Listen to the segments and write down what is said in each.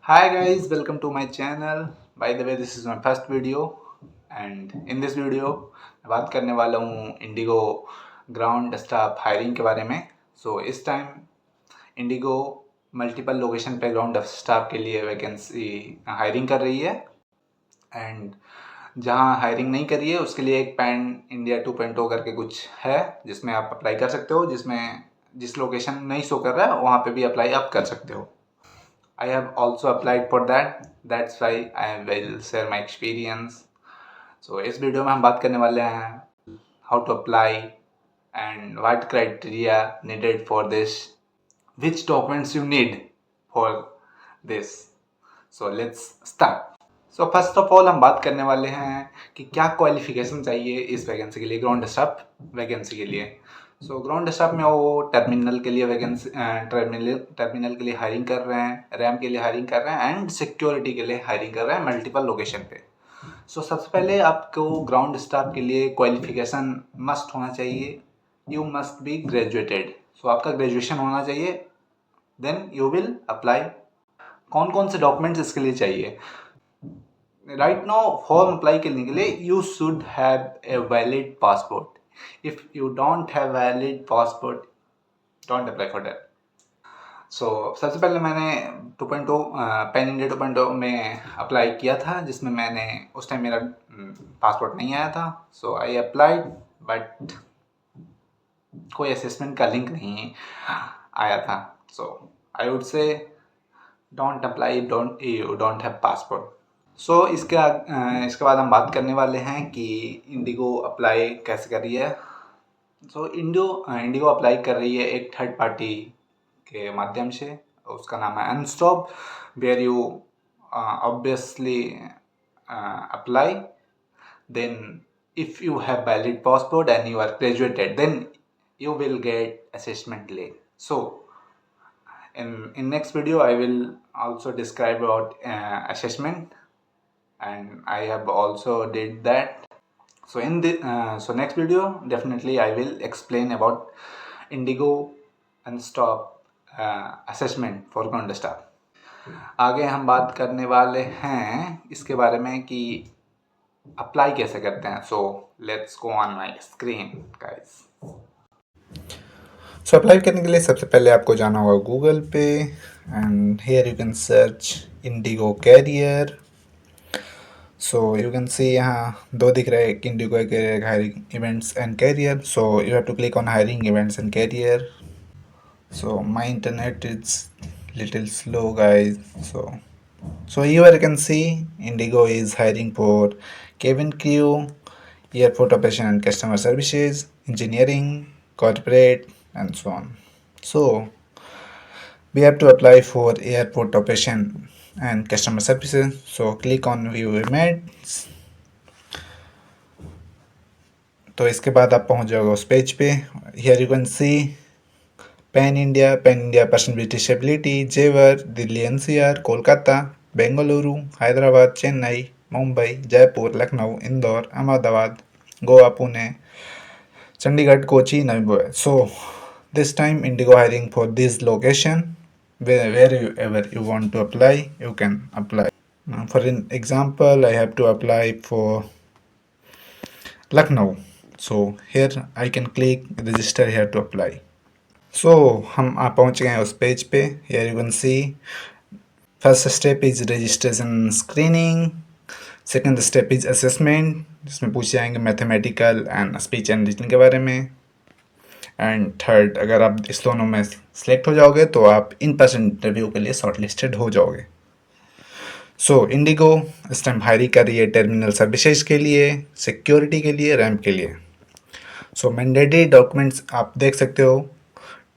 Hi guys, welcome to my channel. By the way, this is my first video and in this video मैं बात करने वाला हूँ Indigo ground staff hiring के बारे में। इस टाइम इंडिगो मल्टीपल लोकेशन पे ग्राउंड स्टाफ के लिए वैकेंसी हायरिंग कर रही है एंड जहाँ हायरिंग नहीं करी है उसके लिए एक पैन इंडिया 2.0 करके कुछ है जिसमें आप अप्लाई कर सकते हो, जिसमें जिस लोकेशन नहीं शो कर रहा है वहाँ पे भी अप्लाई आप कर सकते हो। I have also applied for that. That's why I will share my experience. इस वीडियो में हम बात करने वाले हैं how to apply and what criteria needed for this, which documents you need for this. Let's start. First of all हम बात करने वाले हैं कि क्या क्वालिफिकेशन चाहिए इस वैकेंसी के लिए, ग्राउंड स्टाफ वैकेंसी के लिए। ग्राउंड स्टाफ में वो टर्मिनल के लिए वैकेंसी टर्मिनल के लिए हायरिंग कर रहे हैं, रैम के लिए हायरिंग कर रहे हैं एंड सिक्योरिटी के लिए हायरिंग कर रहे हैं मल्टीपल लोकेशन पे। सबसे पहले आपको ग्राउंड स्टाफ के लिए क्वालिफिकेशन मस्ट होना चाहिए। You must be graduated. आपका ग्रेजुएशन होना चाहिए, देन यू विल अप्लाई। कौन कौन से डॉक्यूमेंट्स इसके लिए चाहिए? राइट नाउ फॉर्म अप्लाई करने के लिए you should have a valid passport. If you don't have valid passport, don't apply for that. सबसे पहले मैंने 2.0 पैन इंडिया 2.0 में अप्लाई किया था, जिसमें मैंने उस टाइम मेरा पासपोर्ट नहीं आया था। आई अप्लाइड बट कोई असेसमेंट का लिंक नहीं आया था। I would say don't apply you don't have passport. इसके बाद हम बात करने वाले हैं कि इंडिगो अप्लाई कैसे कर रही है। इंडिगो अप्लाई कर रही है एक थर्ड पार्टी के माध्यम से, उसका नाम है Unstop, where you obviously apply, then if you have valid passport and you are graduated, then you will get assessment link. In next video I will also describe about assessment, and I have also did that. In the next video definitely I will explain about Indigo and stop assessment for ground staff. आगे हम बात करने वाले हैं इसके बारे में कि अप्लाई कैसे करते हैं। Let's go on my screen guys. Apply करने के लिए सबसे पहले आपको जाना होगा गूगल पे and here you can search IndiGo career. You can see यहाँ दो दिख रहा है, एक इंडिगो कैरियर, एक hiring events and career. You have to click on hiring events and career. My internet is little slow guys. Here you can see Indigo is hiring for cabin crew, airport operation and customer services, engineering, corporate, and so on. We have to apply for airport operation and customer services. Click on view images. तो इसके बाद आप पहुंच जाओगे उस page पे। Here you can see pan India person with disability, जेवर, Delhi NCR, Kolkata, Bengaluru, Hyderabad, Chennai, Mumbai, Jaipur, Lucknow, Indore, Ahmedabad, Goa, Pune, Chandigarh, Kochi, Navi Mumbai. This time Indigo hiring for this location. Wherever you want to apply, you can apply. For an example, I have to apply for Lucknow. Here I can click register here to apply. हम आप पहुंच गए हैं उस page पे। Here you can see first step is registration screening, second step is assessment, जिसमें पूछे जाएंगे mathematical and speech and reasoning के बारे में, एंड थर्ड अगर आप इस दोनों में सेलेक्ट हो जाओगे तो आप इन पर्सन इंटरव्यू के लिए शॉर्ट लिस्टेड हो जाओगे। इंडिगो इस टाइम हायरिंग कर रही है टर्मिनल सर्विसेज के लिए, सिक्योरिटी के लिए, रैम के लिए। मैंडेटरी डॉक्यूमेंट्स आप देख सकते हो,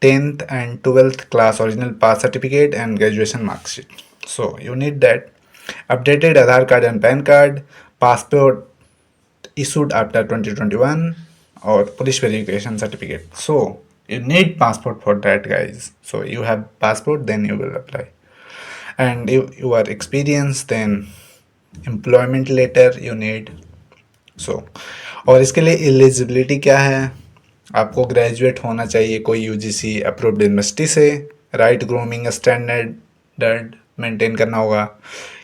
10th and 12th class original pass certificate and graduation mark sheet. You need that. Updated Aadhaar card and PAN card, passport issued after 2021, or police verification certificate. You need passport for that guys. You have passport, then you will apply. And if you are experienced, then employment letter you need. और इसके लिए eligibility क्या है? आपको graduate होना चाहिए कोई UGC approved university से, राइट ग्रूमिंग स्टैंडर्ड मेंटेन करना होगा।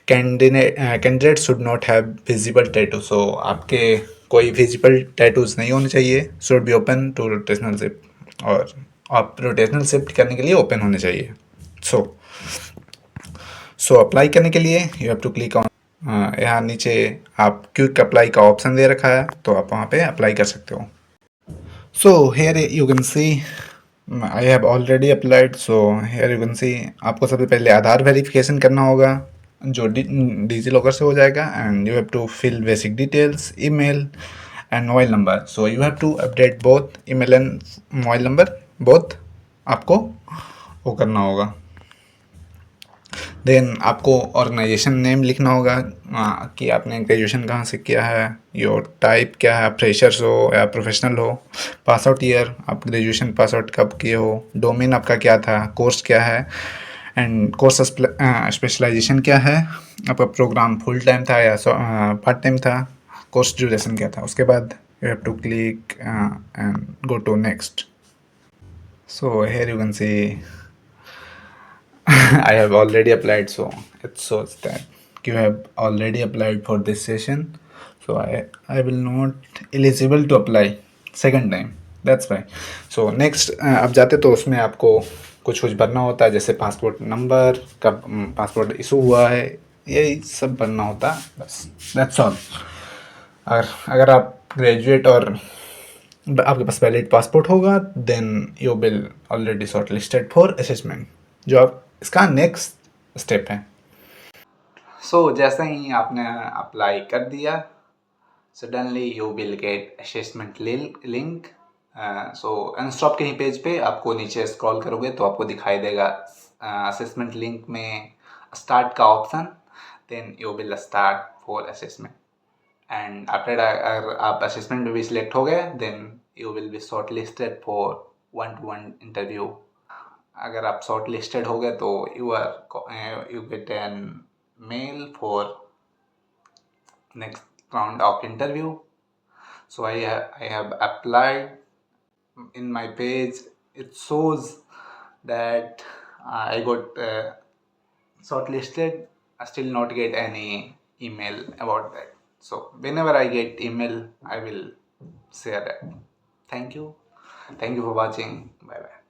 Candidate should not have visible tattoo, so आपके कोई विजिबल टैटूज नहीं होने चाहिए। Should be open to rotational shift, और आप रोटेशनल शिफ्ट करने के लिए ओपन होने चाहिए। सो अप्लाई करने के लिए you have to click on, यहाँ नीचे आप क्विक अप्लाई का ऑप्शन दे रखा है, तो आप वहाँ पे अप्लाई कर सकते हो। सो here you can C I have already applied. So here you can सी आपको सबसे पहले आधार वेरिफिकेशन करना होगा, जो डिजी लॉकर से हो जाएगा, and you have to fill basic details, email and mobile number. So you have to update both email and mobile number, both आपको वो करना होगा। देन आपको ऑर्गेनाइजेशन नेम लिखना होगा, कि आपने ग्रेजुएशन कहाँ से किया है, योर टाइप क्या है, फ्रेशर्स हो या प्रोफेशनल हो, पास आउट ईयर, आप ग्रेजुएशन पास आउट कब किए हो, डोमेन आपका क्या था, कोर्स क्या है, एंड कोर्स स्पेशलाइजेशन क्या है, आपका प्रोग्राम फुल टाइम था या पार्ट टाइम था, कोर्स ड्यूरेशन क्या था। उसके बाद you have to click and go to next. So here you can see I have already applied, so it shows that you have already applied for this session. So I will not eligible to apply second time. That's why. So next आप जाते तो उसमें आपको कुछ भरना होता है, जैसे पासपोर्ट नंबर, कब पासपोर्ट इशू हुआ है, यही सब भरना होता है, बस दैट्स ऑल। अगर आप ग्रेजुएट और आपके पास वैलिड पासपोर्ट होगा, then you will already short listed for assessment, जो आप इसका नेक्स्ट स्टेप है। जैसे ही आपने अप्लाई कर दिया, suddenly you will get assessment link. Unstop के ही पेज पे आपको नीचे स्क्रॉल करोगे तो आपको दिखाई देगा असेसमेंट लिंक में स्टार्ट का option, then you will start for assessment. And after अगर आप असेसमेंट में भी सिलेक्ट हो गए, then you will be short listed for 1-to-1 interview. अगर आप शॉर्ट लिस्टेड हो गए तो you get an mail for next round of interview. So I have applied. In my page it shows that I got shortlisted. I still not get any email about that. So whenever I get email, I will share that. Thank you for watching. Bye bye.